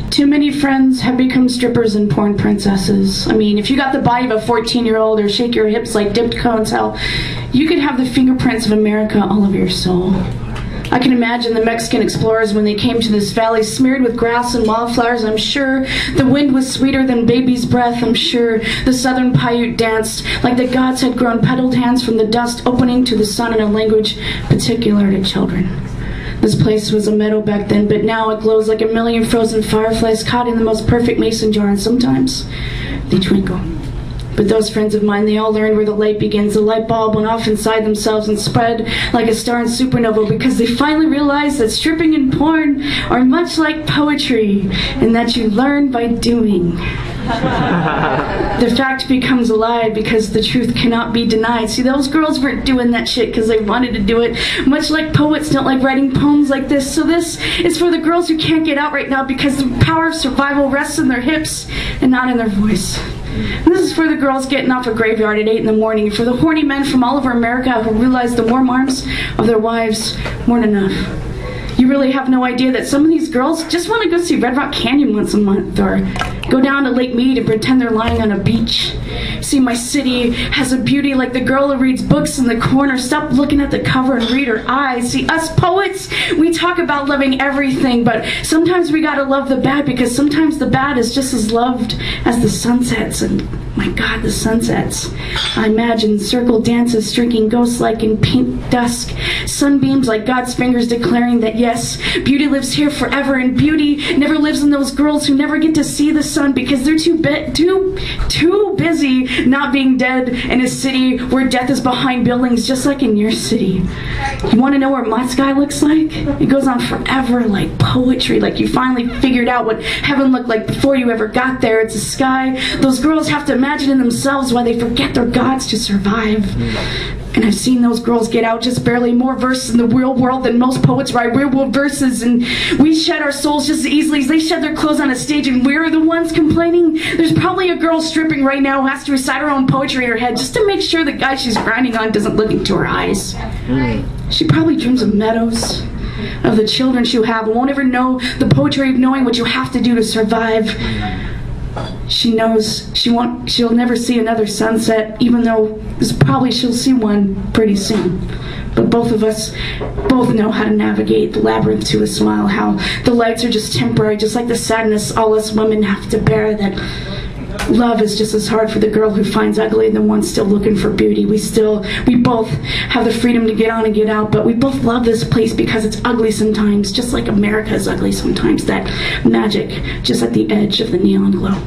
Too many friends have become strippers and porn princesses. I mean, if you got the body of a 14-year-old or shake your hips like dipped cones, hell, you could have the fingerprints of America all over your soul. I can imagine the Mexican explorers when they came to this valley smeared with grass and wildflowers. I'm sure the wind was sweeter than baby's breath. I'm sure the southern Paiute danced like the gods had grown petaled hands from the dust opening to the sun in a language particular to children. This place was a meadow back then, but now it glows like a million frozen fireflies caught in the most perfect mason jar, and sometimes they twinkle. But those friends of mine, they all learned where the light begins. The light bulb went off inside themselves and spread like a star in supernova because they finally realized that stripping and porn are much like poetry and that you learn by doing. The fact becomes a lie because the truth cannot be denied. See, those girls weren't doing that shit because they wanted to do it, much like poets don't like writing poems like this. So this is for the girls who can't get out right now because the power of survival rests in their hips and not in their voice. And this is for the girls getting off a graveyard at 8 in the morning, for the horny men from all over America who realize the warm arms of their wives weren't enough. You really have no idea that some of these girls just want to go see Red Rock Canyon once a month, or go down to Lake Mead and pretend they're lying on a beach. See, my city has a beauty like the girl who reads books in the corner. Stop looking at the cover and read her eyes. See, us poets, we talk about loving everything, but sometimes we gotta love the bad because sometimes the bad is just as loved as the sunsets. And my God, the sunsets. I imagine circle dances streaking ghost-like in pink dusk, sunbeams like God's fingers declaring that yes, beauty lives here forever, and beauty never lives in those girls who never get to see the sun because they're too busy not being dead in a city where death is behind buildings, just like in your city. You want to know what my sky looks like? It goes on forever like poetry, like you finally figured out what heaven looked like before you ever got there. It's a sky those girls have to imagine in themselves while they forget their gods to survive. And I've seen those girls get out just barely, more verses in the real world than most poets write real world verses, and we shed our souls just as easily as they shed their clothes on a stage, and we're the ones complaining. There's probably a girl stripping right now who has to recite her own poetry in her head just to make sure the guy she's grinding on doesn't look into her eyes. She probably dreams of meadows, of the children she'll have, and won't ever know the poetry of knowing what you have to do to survive. She knows she'll never see another sunset, even though probably she'll see one pretty soon. But both of us both know how to navigate the labyrinth to a smile, how the lights are just temporary, just like the sadness all us women have to bear, that love is just as hard for the girl who finds ugly and the one still looking for beauty. We both have the freedom to get on and get out, but we both love this place because it's ugly sometimes, just like America is ugly sometimes. That magic just at the edge of the neon glow.